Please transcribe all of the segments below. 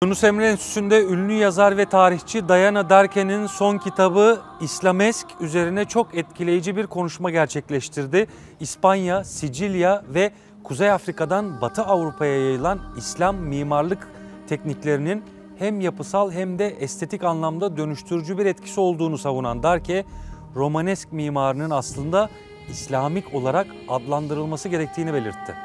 Yunus Emre Enstitüsü'nde ünlü yazar ve tarihçi Diana Darke'nin son kitabı İslamesque üzerine çok etkileyici bir konuşma gerçekleştirdi. İspanya, Sicilya ve Kuzey Afrika'dan Batı Avrupa'ya yayılan İslam mimarlık tekniklerinin hem yapısal hem de estetik anlamda dönüştürücü bir etkisi olduğunu savunan Darke, Romanesk mimarinin aslında İslamik olarak adlandırılması gerektiğini belirtti.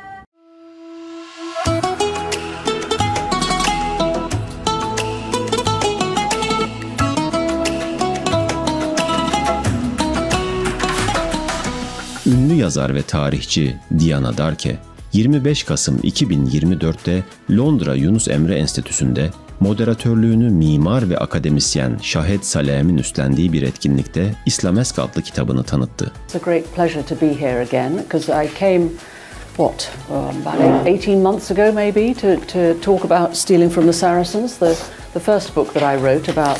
Ünlü yazar ve tarihçi Diana Darke, 25 Kasım 2024'te Londra Yunus Emre Enstitüsü'nde moderatörlüğünü mimar ve akademisyen Şahed Salem'in üstlendiği bir etkinlikte İslamesque adlı kitabını tanıttı. It's a great pleasure to be here again because I came about 18 months ago maybe to talk about Stealing from the Saracens, the first book that I wrote about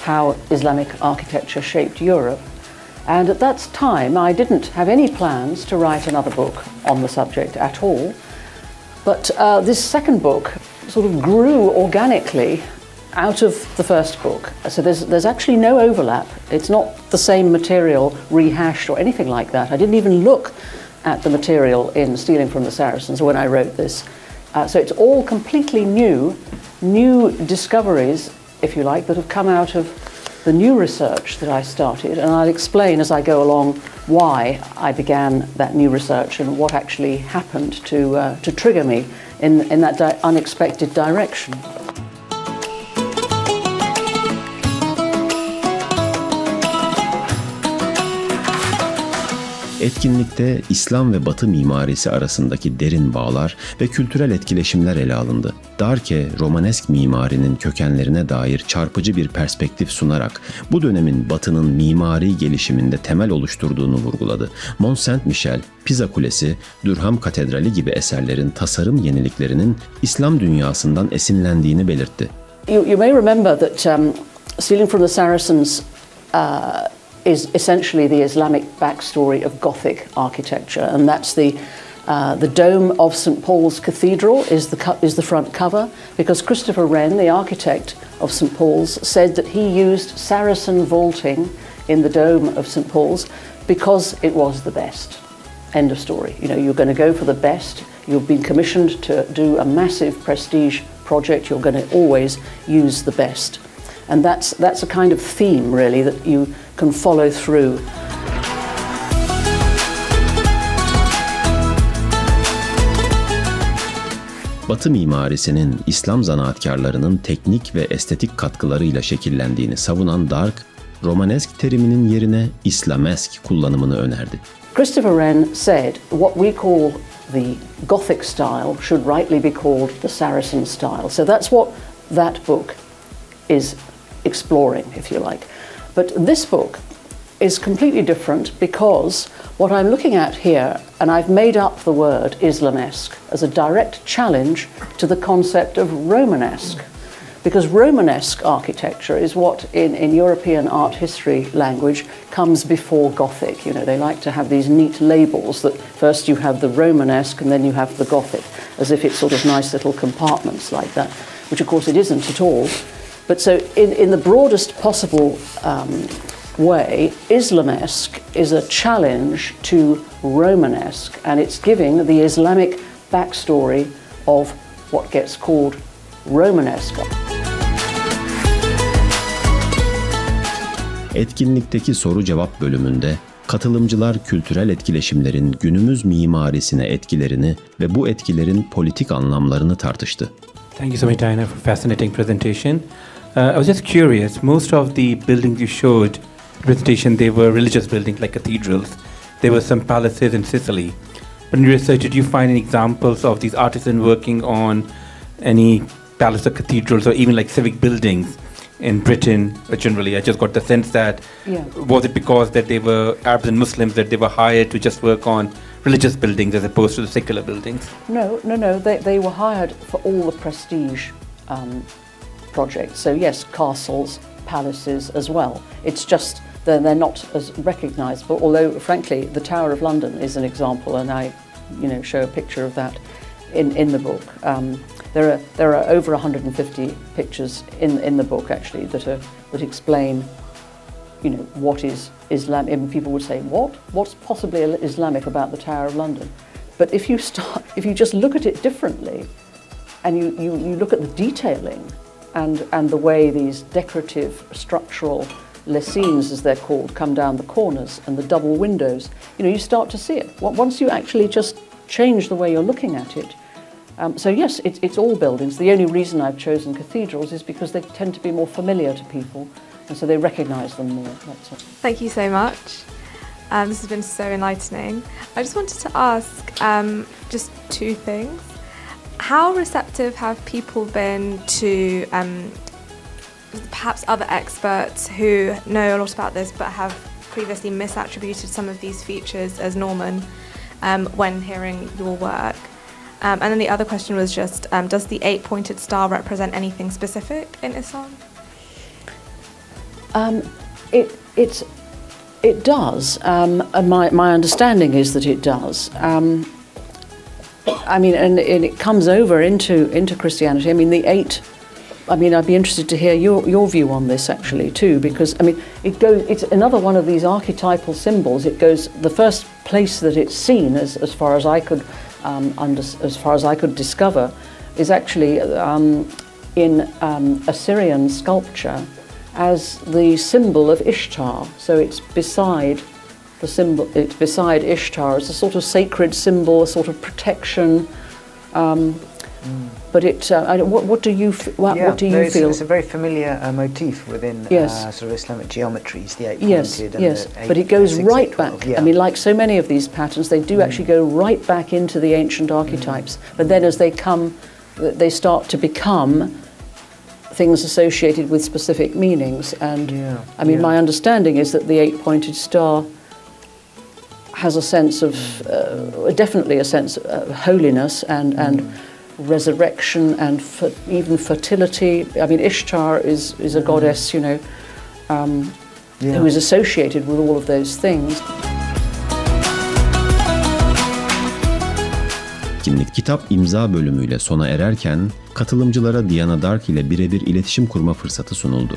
how Islamic architecture shaped Europe. And at that time, I didn't have any plans to write another book on the subject at all. But this second book sort of grew organically out of the first book. So there's actually no overlap. It's not the same material rehashed or anything like that. I didn't even look at the material in Stealing from the Saracens when I wrote this. So it's all completely new discoveries, if you like, that have come out of the new research that I started, and I'll explain as I go along why I began that new research and what actually happened to trigger me in that unexpected direction. Etkinlikte İslam ve Batı mimarisi arasındaki derin bağlar ve kültürel etkileşimler ele alındı. Darke, Romanesk mimarinin kökenlerine dair çarpıcı bir perspektif sunarak bu dönemin Batı'nın mimari gelişiminde temel oluşturduğunu vurguladı. Mont Saint-Michel, Pisa Kulesi, Durham Katedrali gibi eserlerin tasarım yeniliklerinin İslam dünyasından esinlendiğini belirtti. You may remember that Stealing from the Saracens is essentially the Islamic backstory of Gothic architecture, and that's the dome of St. Paul's Cathedral is the front cover, because Christopher Wren, the architect of St. Paul's, said that he used Saracen vaulting in the dome of St. Paul's because it was the best. End of story. You know, you're going to go for the best. You've been commissioned to do a massive prestige project. You're going to always use the best. And that's a kind of theme, really, that you can follow through. Batı mimarisinin İslam zanaatkarlarının teknik ve estetik katkılarıyla şekillendiğini savunan Dark, Romanesk teriminin yerine İslamesque kullanımını önerdi. Christopher Wren said what we call the Gothic style should rightly be called the Saracen style. So that's what that book is exploring, if you like. But this book is completely different because what I'm looking at here, and I've made up the word Islamesque as a direct challenge to the concept of Romanesque. Because Romanesque architecture is what in European art history language comes before Gothic. You know, they like to have these neat labels that first you have the Romanesque and then you have the Gothic, as if it's sort of nice little compartments like that, which of course it isn't at all. But so in the broadest possible way, Islamesque is a challenge to Romanesque, and it's giving the Islamic backstory of what gets called Romanesque. Etkinlikteki soru-cevap bölümünde katılımcılar kültürel etkileşimlerin günümüz mimarisine etkilerini ve bu etkilerin politik anlamlarını tartıştı. Thank you so much, Diana, for a fascinating presentation. I was just curious, most of the buildings you showed presentation, they were religious buildings like cathedrals. There were some palaces in Sicily. But in your research, did you find any examples of these artisans working on any palace or cathedrals or even like civic buildings in Britain generally? I just got the sense that, was it because that they were Arabs and Muslims that they were hired to just work on religious buildings as opposed to the secular buildings? No. They were hired for all the prestige projects. So yes, castles, palaces as well. It's just they're not as recognisable. Although, frankly, the Tower of London is an example, and I, show a picture of that in the book. There are over 150 pictures in the book actually that explain, you know, what is Islam. And people would say, what's possibly Islamic about the Tower of London? But if you just look at it differently, and you look at the detailing and the way these decorative structural lessines, as they're called, come down the corners and the double windows, you know, you start to see it. Once you actually just change the way you're looking at it. So yes, it's all buildings. The only reason I've chosen cathedrals is because they tend to be more familiar to people, and so they recognise them more. That's all. Thank you so much. This has been so enlightening. I just wanted to ask just two things. How receptive have people been to perhaps other experts who know a lot about this but have previously misattributed some of these features as Norman when hearing your work? And then the other question was just, does the 8-pointed star represent anything specific in Islam? It does. And my understanding is that it does. I mean, and it comes over into Christianity. I mean, the 8. I mean, I'd be interested to hear your view on this actually too, because I mean, it's another one of these archetypal symbols. It goes, the first place that it's seen, as far as I could discover, is actually in Assyrian sculpture as the symbol of Ishtar. So it's beside the symbol. It's beside Ishtar as a sort of sacred symbol, a sort of protection. But it. What do you feel? It's a very familiar motif within sort of Islamic geometries. The 8-pointed. Yes. But it goes right back. Yeah. I mean, like so many of these patterns, they do actually go right back into the ancient archetypes. But then, as they start to become things associated with specific meanings. And I mean, my understanding is that the 8-pointed star has a sense of, definitely a sense of holiness and resurrection and even fertility. I mean, Ishtar is a goddess, you know, who is associated with all of those things. Etkinlik kitap imza bölümüyle sona ererken katılımcılara Diana Darke ile birebir iletişim kurma fırsatı sunuldu.